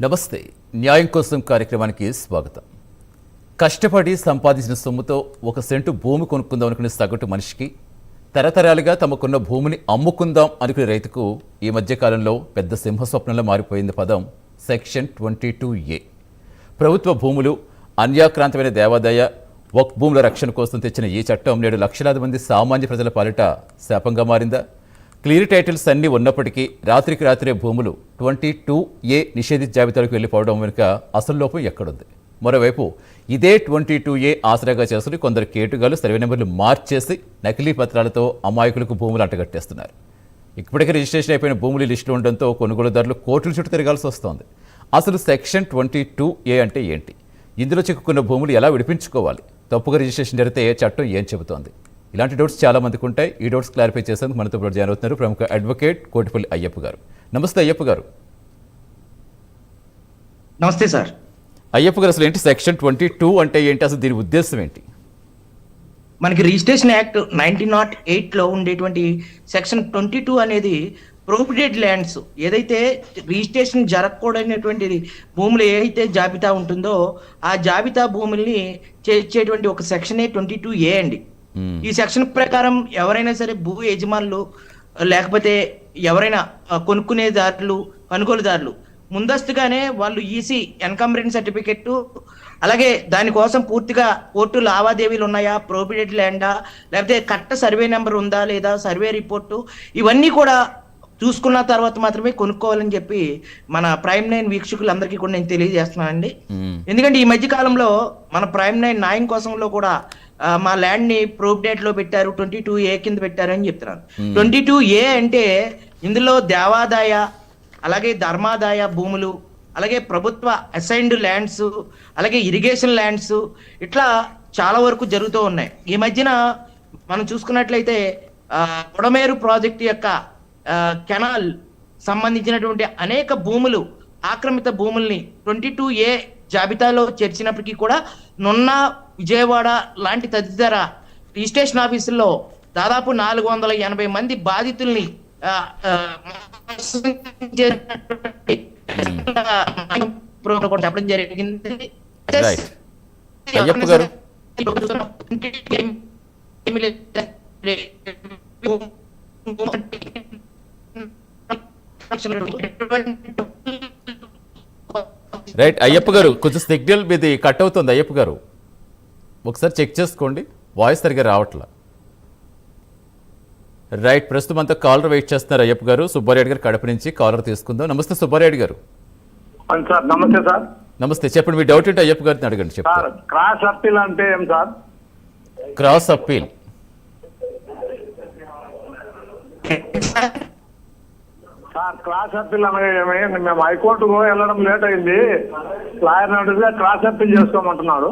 నమస్తే. న్యాయం కోసం కార్యక్రమానికి స్వాగతం. కష్టపడి సంపాదించిన సొమ్ముతో ఒక సెంటు భూమి కొనుక్కుందాం అనుకునే సగటు మనిషికి, తరతరాలుగా తమకున్న భూమిని అమ్ముకుందాం అనుకునే రైతుకు ఈ మధ్యకాలంలో పెద్ద సింహస్వప్నంలో మారిపోయింది పదం సెక్షన్ 22A. ప్రభుత్వ భూములు, అన్యాక్రాంతమైన దేవాదాయ, వక్ఫ్ భూముల రక్షణ కోసం తెచ్చిన ఈ చట్టం నేడు లక్షలాది మంది సామాన్య ప్రజల పాలిట శాపంగా మారిందా? క్లియర్ టైటిల్స్ అన్నీ ఉన్నప్పటికీ రాత్రికి రాత్రే భూములు 22A నిషేధిత జాబితాలకు వెళ్ళిపోవడం వెనుక అసలు లోపం ఎక్కడుంది? మరోవైపు ఇదే 22A ఆసరాగా చేసుకుని కొందరు కేటుగాలు సర్వే నెంబర్లు మార్చేసి నకిలీ పత్రాలతో అమాయకులకు భూములు అంటగట్టేస్తున్నారు. ఇప్పటికే రిజిస్ట్రేషన్ అయిపోయిన భూములు లిస్టులు ఉండడంతో కొనుగోలుదారులు కోర్టుల చుట్టూ తిరగాల్సి వస్తోంది. అసలు సెక్షన్ 22A అంటే ఏంటి? ఇందులో చిక్కుకున్న భూములు ఎలా విడిపించుకోవాలి? తప్పుగా రిజిస్ట్రేషన్ జరిగితే చట్టం ఏం చెబుతోంది? ఇలాంటి డౌట్స్ చాలా మందికి ఉంటాయి. ఈ డౌట్స్ క్లారిఫై చేసేందుకు మనతో పాటు జాయిన్ అవుతున్నారు ప్రముఖ అడ్వకేట్ కోటిపల్లి అయ్యప్ప గారు. నమస్తే అయ్యప్ప గారు. నమస్తే సార్. అయ్యప్ప గారు, అసలు ఏంటి సెక్షన్ 22 అంటే ఏంటి? అసలు దీని ఉద్దేశం ఏంటి? మనకి రిజిస్ట్రేషన్ యాక్ట్ 1908లో ఉండేటువంటి సెక్షన్ 22 అనేది ప్రొహిబిటెడ్ ల్యాండ్స్, ఏదైతే రిజిస్ట్రేషన్ జరగకూడనటువంటి భూములు ఏదైతే జాబితా ఉంటుందో ఆ జాబితా భూముల్ని చేర్చేటువంటి ఒక సెక్షనే 22A అండి. ఈ సెక్షన్ ప్రకారం ఎవరైనా సరే భూ యజమానులు లేకపోతే ఎవరైనా కొనుక్కునేదారులు, కొనుగోలుదారులు ముందస్తుగానే వాళ్ళు ఈసీ ఎన్కంబరెన్స్ సర్టిఫికెట్, అలాగే దానికోసం పూర్తిగా కోర్టు లావాదేవీలు ఉన్నాయా, ప్రొహిబిటెడ్ ల్యాండా, లేకపోతే కరెక్ట్ సర్వే నెంబర్ ఉందా లేదా, సర్వే రిపోర్టు, ఇవన్నీ కూడా చూసుకున్న తర్వాత మాత్రమే కొనుక్కోవాలని చెప్పి మన ప్రైమ్ 9 వీక్షకులందరికీ కూడా నేను తెలియజేస్తున్నానండి. ఎందుకంటే ఈ మధ్య కాలంలో మన ప్రైమ్ 9 న్యాయం కోసంలో కూడా మా ల్యాండ్ ని ప్రొహిబిటెడ్ లో పెట్టారు, 22A కింద పెట్టారు అని చెప్తున్నారు. 22A అంటే ఇందులో దేవాదాయ, అలాగే ధర్మాదాయ భూములు, అలాగే ప్రభుత్వ అసైన్డ్ ల్యాండ్స్, అలాగే ఇరిగేషన్ ల్యాండ్స్, ఇట్లా చాలా వరకు జరుగుతూ ఉన్నాయి. ఈ మధ్యన మనం చూసుకున్నట్లయితే పొడమేరు ప్రాజెక్టు యొక్క కెనాల్ సంబంధించినటువంటి అనేక భూములు, ఆక్రమిత భూముల్ని 22A జాబితాలో చేర్చినప్పటికీ కూడా నున్న, విజయవాడ లాంటి తదితర రిజిస్ట్రేషన్ ఆఫీసుల్లో దాదాపు 480 మంది బాధితుల్ని చెప్పడం జరిగింది. అయ్యప్ప గారు, రైట్. అయ్యప్ప గారు, కొంచెం సిగ్నల్ మీది కట్ అవుతుంది. అయ్యప్ప గారు ఒకసారి చెక్ చేసుకోండి, వాయిస్ సరిగా రావట్లా. రైట్, ప్రస్తుతం అంతా కాలర్ వెయిట్ చేస్తున్నారు. అయ్యప్ప గారు, సుబ్బారెడ్డి గారు కడప నుంచి కాలర్ తీసుకుందాం. నమస్తే సుబ్బారెడ్డి గారు. సార్ నమస్తే సార్. నమస్తే, చెప్పండి మీ డౌట్ ఏంటి? అయ్యప్ప గారిని అడగండి. చెప్తారు. క్రాస్ అప్పీల్ అంటే ఏం sir? Cross appeal sir, cross appeal అనగా మేము హైకోర్టుకు వెళ్ళడం లేట్ అయింది, లాయర్ నోటీస్గా క్రాస్ అప్పీల్ చేసుకోమంటున్నారు.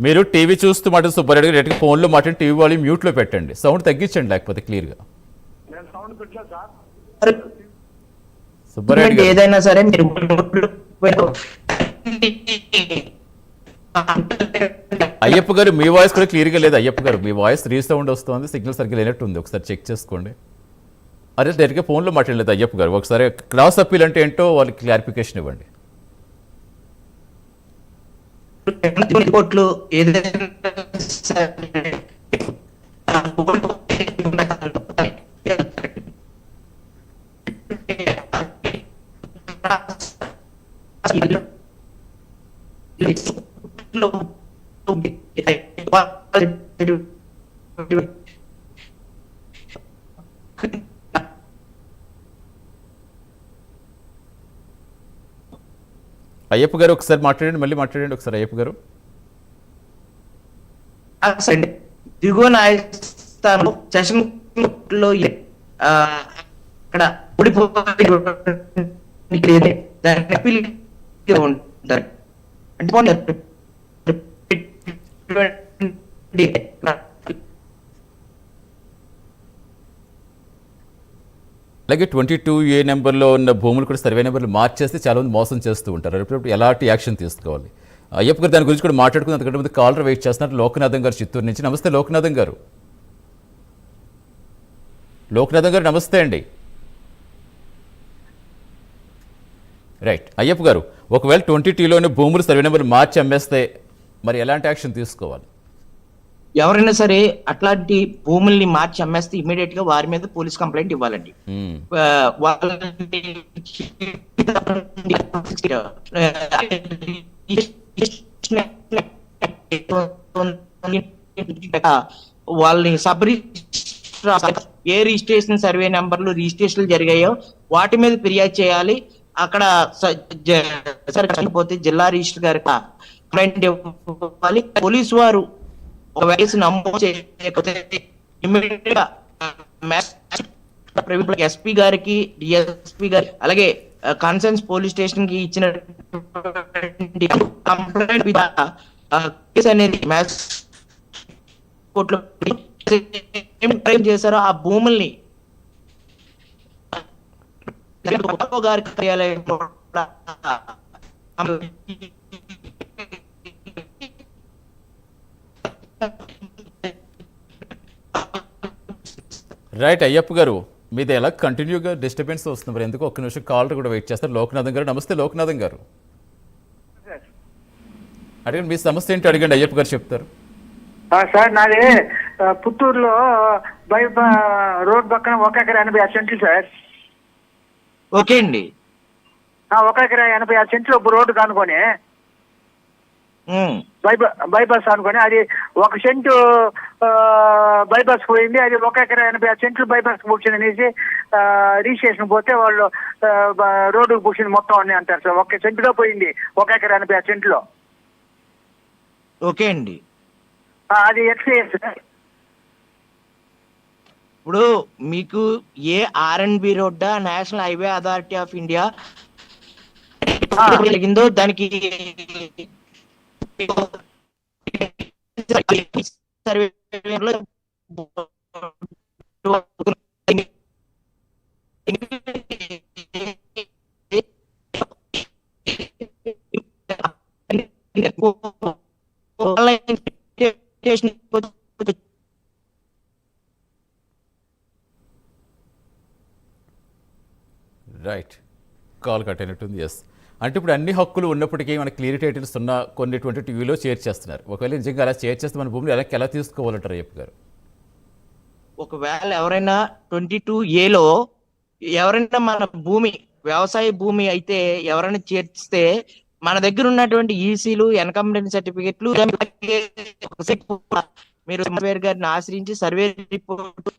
మీరు టీవీ చూస్తూ మాట సుబ్బారెడ్డి గారు ఎటుకు ఫోన్లో మాట్లాడి టీవీ వాల్యూమ్ మ్యూట్లో పెట్టండి, సౌండ్ తగ్గించండి లేకపోతే క్లియర్గా. నేను సౌండ్ పెట్టలేదు సార్. సుబ్బారెడ్డి గారు, ఏదైనా సరే మీరు అయ్యప్ప గారు మీ వాయిస్ కూడా క్లియర్గా లేదు. అయ్యప్ప గారు మీ వాయిస్ రీసౌండ్ వస్తుంది, సిగ్నల్ సరిగ్గా లేనట్టు ఉంది, ఒకసారి చెక్ చేసుకోండి. అదే డైరెక్ట్గా ఫోన్లో మాట్లాడలేదు అయ్యప్ప గారు. ఒకసారి క్రాస్ అప్పీల్ అంటే ఏంటో వాళ్ళకి క్లారిఫికేషన్ ఇవ్వండి. కోర్టులు ఏదైనా అయ్యప్ప గారు ఒకసారి మాట్లాడండి, మళ్ళీ మాట్లాడండి ఒకసారి. అయ్యప్ప గారు, దిగువ న్యాయస్థానం సెషన్ లో అక్కడ అలాగే 22A నెంబర్లో ఉన్న భూములు కూడా సర్వే నెంబర్లు మార్చేస్తే చాలా మంది మోసం చేస్తూ ఉంటారు. ఎప్పుడప్పుడు ఎలాంటి యాక్షన్ తీసుకోవాలి? అయ్యప్ప గారు దాని గురించి కూడా మాట్లాడుకుని అంతకంటే ముందు కాలర్ వెయిట్ చేస్తున్నారు. లోకనాథం గారు చిత్తూరు నుంచి. నమస్తే లోకనాథం గారు. లోకనాథం గారు నమస్తే అండి. రైట్. అయ్యప్ప గారు, ఒకవేళ 22లోనే భూములు సర్వే నెంబర్ మార్చి అమ్మేస్తే మరి ఎలాంటి యాక్షన్ తీసుకోవాలి? ఎవరైనా సరే అట్లాంటి భూముల్ని మార్చి అమ్మేస్తే ఇమీడియట్ గా వారి మీద పోలీస్ కంప్లైంట్ ఇవ్వాలండి. మ్మ్. వాళ్ళని వాళ్ళని సబ్ ఏ రిజిస్ట్రేషన్ సర్వే నెంబర్లు రిజిస్ట్రేషన్లు జరిగాయో వాటి మీద ఫిర్యాదు చేయాలి. అక్కడ చనిపోతే జిల్లా రిజిస్టర్ గారికి కంప్లైంట్ ఇవ్వాలి. పోలీసు వారు ఒక కేసు నమోదు చేయకపోతే ఇమ్మీడియట్ గా ఎస్పీ గారికి, డిఎస్పీ గారికి, అలాగే కన్సర్న్స్ పోలీస్ స్టేషన్ కి ఇచ్చిన కంప్లైంట్ మీద కేసు అనేది కోర్టులో ఏం చేశారో ఆ భూముల్ని గారి కార్యాలయం రైట్. అయ్యప్ప గారు, మీది ఎలా కంటిన్యూగా డిస్టర్బెన్స్ వస్తుంది, మరి ఎందుకు ఒక్క నిమిషం కాల్ కూడా వెయిట్ చేస్తారు. లోకనాథం గారు, నమస్తే లోకనాథం గారు. అడగండి, మీ సమస్య ఏంటి అడగండి, అయ్యప్ప గారు చెప్తారు. సార్ నాది పుత్తూరులో రోడ్ పక్కన 1 ఎకరా 86 సెంట్లు సార్. ఓకే అండి. 1 ఎకరా 86 సెంట్లు రోడ్డు కానుకొని బైపాస్ అనుకొని అది 1 సెంటు బైపాస్ పోయింది. అది 1 ఎకరా 86 సెంట్లు బైపాస్ పూడ్చింది అనేసి రిజిస్ట్రేషన్ పోతే వాళ్ళు రోడ్డుకు పూడ్చింది మొత్తం అని అంటారు సార్. 1 సెంటులో పోయింది 1 ఎకరా 86 సెంట్లో. ఓకే అండి. అది ఎక్స్పీరియన్స్ సార్. ఇప్పుడు మీకు ఏ ఆర్ఎన్బి రోడ్డా, National Highway Authority of India జరిగిందో దానికి రైట్. కాల్ కట్ అయినట్టుంది. ఎస్, అంటే ఇప్పుడు అన్ని హక్కులు ఉన్నప్పటికీ మన క్లియర్ టైటిల్స్ ఉన్న కొన్ని 22లో చేర్చేస్తున్నారు. ఒకవేళ నిజంగా అలా చేర్చేస్తే మన భూమిని ఎలా తీసుకోవాలంటారు అయ్యప్ప గారు? ఒకవేళ ఎవరైనా 22A ఎవరైనా మన భూమి వ్యవసాయ భూమి అయితే ఎవరైనా చేర్చితే మన దగ్గర ఉన్నటువంటి ఈసీలు, ఎన్కంబెన్స్ సర్టిఫికెట్లు, మీరు సర్వేర్ గారిని ఆశ్రయించి సర్వే రిపోర్ట్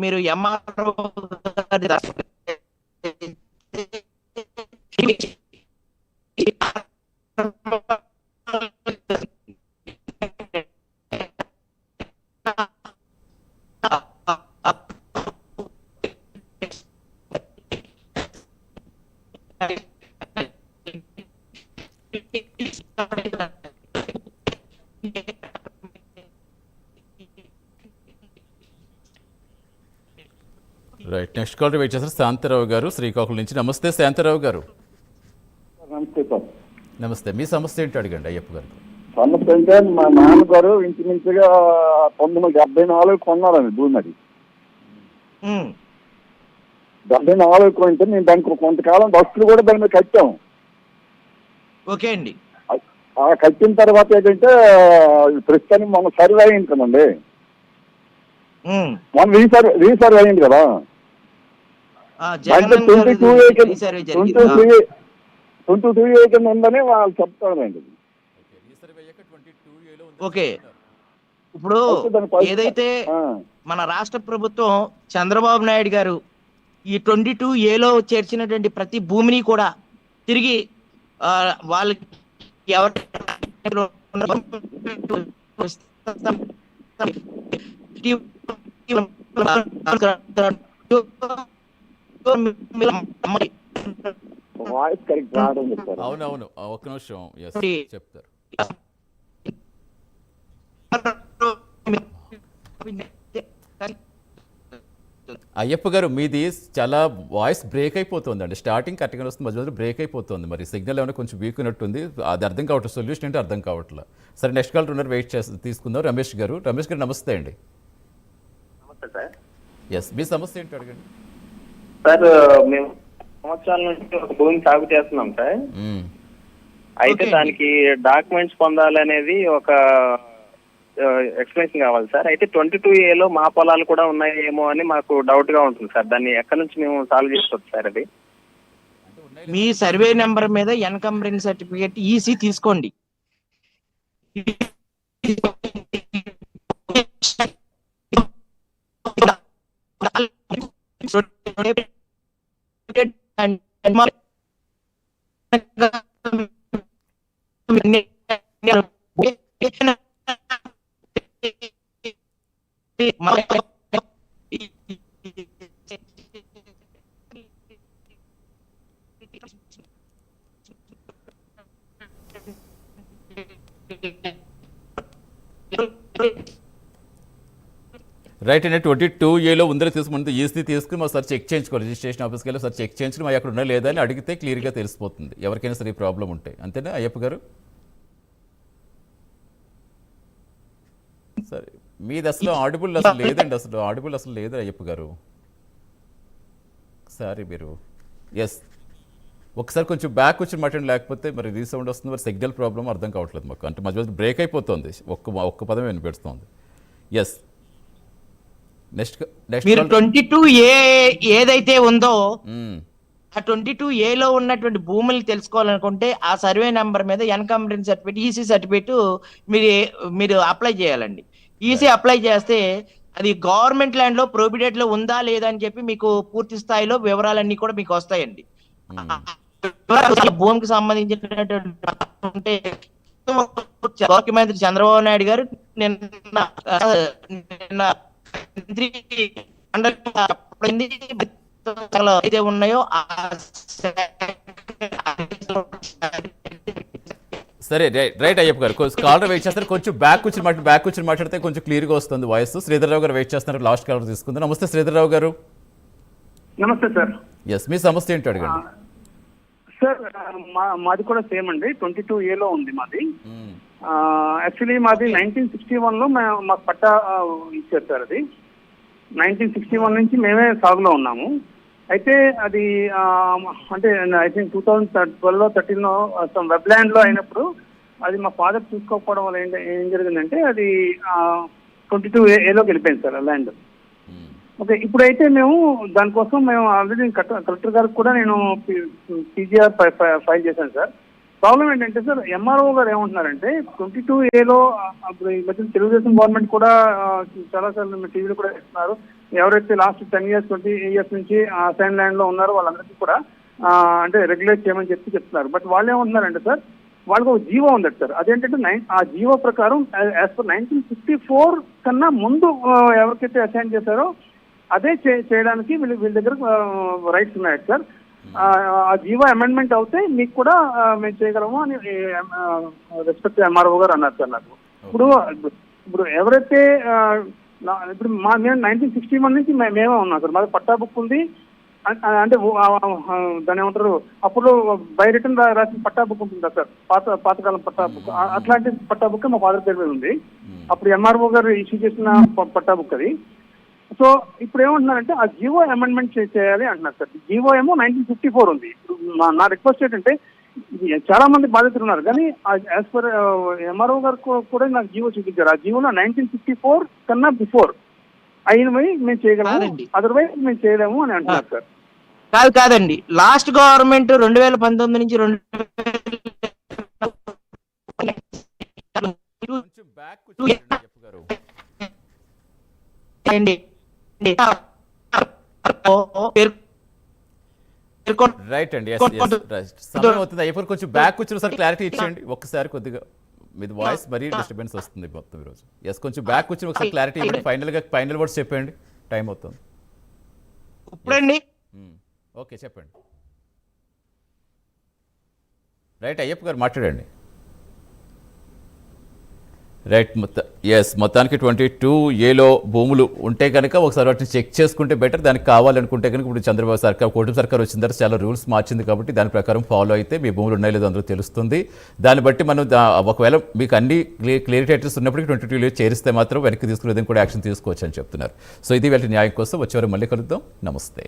మీరు MRO right. Next call wait చేస్తారు శాంతారావు గారు శ్రీకాకుళం నుంచి. నమస్తే శాంతారావు గారు. నమస్తే సార్. నమస్తే, మీ సమస్య ఏంటి అడగండి అయ్యప్ప గారు. సమస్య అంటే మా నాన్నగారు ఇంచుమించుగా 1974 కొన్నారండి భూమి. అది 74 కొంటే మేము దానికి కొంతకాలం బస్సులు కూడా దాని మీద కట్టాము. ఓకే అండి. ఆ కట్టిన తర్వాత ఏంటంటే ప్రస్తుతానికి మన సర్వే అయింది కదండి, మన రీసర్వే అయింది కదా. అంటే 22 ఏకర్ ఉందని వాళ్ళు చెప్తారండి. ఓకే. ఇప్పుడు ఏదైతే మన రాష్ట్ర ప్రభుత్వం చంద్రబాబు నాయుడు గారు ఈ 22A చేర్చినటువంటి ప్రతి భూమిని కూడా తిరిగి వాళ్ళకి ఎవరు వాయిస్ కరెక్ట్ రావడం చెప్తారు. అవునవును, ఒక్క నిమిషం. ఎస్, చెప్తారు. అయ్యప్ప గారు మీది చాలా వాయిస్ బ్రేక్ అయిపోతుందండి. స్టార్టింగ్ కరెక్ట్గా వస్తుంది, మధ్య మధ్యలో బ్రేక్ అయిపోతుంది. మరి సిగ్నల్ ఏమైనా కొంచెం వీక్ ఉన్నట్టుంది, అది అర్థం కావట్లేదు. సొల్యూషన్ ఏంటో అర్థం కావట్లేదు. సరే, నెక్స్ట్ కాల్ ఉన్నారు, వెయిట్ చేసి తీసుకుందాం. రమేష్ గారు నమస్తే అండి. నమస్తే సార్. ఎస్, మీ సమస్య ఏంటో అడగండి. సార్ మేము సంవత్సరాల నుంచి ఒక భూమి సాగు చేస్తున్నాం సార్. అయితే Okay. దానికి డాక్యుమెంట్స్ పొందాలనేది ఒక ఎక్స్ప్లెనేషన్ కావాలి సార్. అయితే 22A మా పొలాలు కూడా ఉన్నాయేమో అని మాకు డౌట్ గా ఉంటుంది సార్. దాన్ని ఎక్కడి నుంచి మేము సాల్వ్ చేసుకోవచ్చు సార్ అది? మీ సర్వే నెంబర్ మీద ఎన్కంబరెన్స్ సర్టిఫికేట్ ఈసీ తీసుకోండి. రైట్ అండి. 22A ఉందని తీసుకుంటే ఈసీ తీసుకుని మా సార్ చెక్ చేయించుకోవాలి. రిజిస్ట్రేషన్ ఆఫీస్కి వెళ్ళి సార్ చెక్ చేయించుకుని మా అక్కడ ఉన్నా లేదా అని అడిగితే క్లియర్గా తెలిసిపోతుంది ఎవరికైనా సరే ఈ ప్రాబ్లం ఉంటే. అంతేనా అయ్యప్ప గారు? సరే, మీది అసలు ఆడిబుల్ అసలు లేదండి, ఆడిబుల్ అసలు లేదు అయ్యప్ప గారు. సారీ మీరు ఎస్ ఒకసారి కొంచెం బ్యాక్ వచ్చి మాట్లాడి, లేకపోతే మరి రీసౌండ్ వస్తుంది, మరి సిగ్నల్ ప్రాబ్లం అర్థం కావట్లేదు మాకు. అంటే మధ్య మధ్య బ్రేక్ అయిపోతుంది, ఒక్క పదం వినిపెడుతుంది. ఎస్, మీరు నెక్స్ట్ 22A ఏదైతే ఉందో ఆ 22A ఉన్నటువంటి భూములు తెలుసుకోవాలనుకుంటే ఆ సర్వే నెంబర్ మీద ఎన్కంబరెన్స్ సర్టిఫికేట్ ఈసీ సర్టిఫికేట్ మీరు అప్లై చేయాలండి. ఈసీ అప్లై చేస్తే అది గవర్నమెంట్ ల్యాండ్ లో ప్రొహిబిటెడ్ లో ఉందా లేదా అని చెప్పి మీకు పూర్తి స్థాయిలో వివరాలన్నీ కూడా మీకు వస్తాయండి. భూమికి సంబంధించినటువంటి ముఖ్యమంత్రి చంద్రబాబు నాయుడు గారు నిన్న అయితే ఉన్నాయో సరే, రైట్ అయ్యప్ప గారు. కాలర్ వెయిట్ చేస్తారు, కొంచెం బ్యాక్ వచ్చి మాట్లాడితే కొంచెం క్లియర్గా వస్తుంది వాయిస్. శ్రీధర్రావు గారు వెయిట్ చేస్తున్నారు, లాస్ట్ కాలర్ తీసుకుందాం. నమస్తే శ్రీధర్రావు గారు. నమస్తే సార్. ఎస్, మీ సమస్య ఏంటో అడగండి. సార్ మాది కూడా సేమ్ అండి, 22A ఉంది మాది. యాక్చువల్లీ మాది 1961 మాకు పట్టా ఇచ్చారు సార్. అది 1961 నుంచి మేమే సాగులో ఉన్నాము. అయితే అది అంటే ఐ థింక్ 2012 13 వెబ్ ల్యాండ్ లో అయినప్పుడు అది మా ఫాదర్ చూసుకోకపోవడం వల్ల ఏం జరిగిందంటే అది 22A వెళ్ళిపోయింది సార్ ల్యాండ్. ఓకే, ఇప్పుడైతే దానికోసం మేము ఆల్రెడీ కలెక్టర్ గారికి కూడా నేను పీజీఆర్ ఫైల్ చేశాను సార్. ప్రాబ్లం ఏంటంటే సార్, ఎంఆర్ఓ గారు ఏమంటున్నారంటే 22A అప్పుడు ఈ మధ్య తెలుగుదేశం గవర్నమెంట్ కూడా చాలాసార్లు టీవీలో కూడా ఇస్తున్నారు, ఎవరైతే లాస్ట్ 10 years 20 years నుంచి అసైన్ ల్యాండ్ లో ఉన్నారో వాళ్ళందరికీ కూడా అంటే రెగ్యులేట్ చేయమని చెప్తున్నారు. బట్ వాళ్ళు ఏమంటున్నారంటే సార్, వాళ్ళకి ఒక జీవో ఉందట సార్. అదేంటంటే ఆ జీవో ప్రకారం యాజ్ పర్ 1954 కన్నా ముందు ఎవరికైతే అసైన్ చేశారో అదే చేయడానికి వీళ్ళ దగ్గర రైట్స్ ఉన్నాయి సార్. ఆ జీవో అమెండ్మెంట్ అవుతే మీకు కూడా మేము చేయగలము అని రెస్పెక్ట్ ఎంఆర్ఓ గారు అన్నారు సార్ నాకు. ఇప్పుడు ఎవరైతే ఇప్పుడు మేము 1961 నుంచి మేమే ఉన్నాం సార్. మాది పట్టా బుక్ ఉంది, అంటే దాని ఏమంటారు అప్పుడు బై రిటర్న్ రాసిన పట్టా బుక్ ఉంటుందా సార్, పాతకాలం పట్టా బుక్. అట్లాంటి పట్టా బుక్ మా ఫాదర్ పేరు మీద ఉంది. అప్పుడు ఎంఆర్ఓ గారు ఇష్యూ చేసిన పట్టా బుక్ అది. సో ఇప్పుడు ఏమంటున్నారంటే ఆ జీవో అమెండ్మెంట్ చేయాలి అంటున్నారు సార్. జీవో ఏమో 1954 ఉంది. నా రిక్వెస్ట్ ఏంటంటే, చాలా మంది బాధితులు ఉన్నారు కానీ యాజ్ పర్ ఎంఆర్ఓ గారు కూడా నాకు జీవో చూపించారు. ఆ జీవోలో 1954 కన్నా బిఫోర్ అయినవి మేము చేయగలము, అదర్వైజ్ మేము చేయలేము అని అంటున్నారు సార్. కాదండి, లాస్ట్ గవర్నమెంట్ 2019 నుంచి కొంచెం బ్యాక్ వచ్చి అయ్యప్ప గారు. రైట్ అండి, సమయం అవుతుంది అయ్యప్ప. కొంచెం బ్యాక్ వచ్చిన సార్ క్లారిటీ ఇచ్చేయండి ఒక్కసారి. కొద్దిగా మీది వాయిస్ మరీ డిస్టర్బెన్స్ వస్తుంది మొత్తం ఈరోజు. ఎస్, కొంచెం బ్యాక్ వచ్చిన ఒకసారి క్లారిటీ ఇవ్వండి. ఫైనల్ వర్డ్స్ చెప్పండి, టైం అవుతుంది. ఇప్పుడండి ఓకే, చెప్పండి. రైట్ అయ్యప్ప గారు మాట్లాడండి. రైట్ మొత్తానికి 22A భూములు ఉంటే కనుక ఒకసారి వాటిని చెక్ చేసుకుంటే బెటర్. దానికి కావాలనుకుంటే కనుక ఇప్పుడు చంద్రబాబు సర్కార్ కూటమి సర్కార్ వచ్చిన తర్వాత చాలా రూల్స్ మార్చింది కాబట్టి దాని ప్రకారం ఫాలో అయితే మీ భూములు ఉన్నాయో లేదో అందరూ తెలుస్తుంది. దాన్ని బట్టి మనం ఒకవేళ మీకు అన్ని క్లియరిటేటర్స్ ఉన్నప్పటికీ 22A చేరిస్తే మాత్రం వెనక్కి తీసుకునేదని కూడా యాక్షన్ తీసుకోవచ్చు అని చెప్తున్నారు. సో ఇది వీళ్ళ న్యాయం కోసం వచ్చేవారు మళ్ళీ కలుద్దాం. నమస్తే.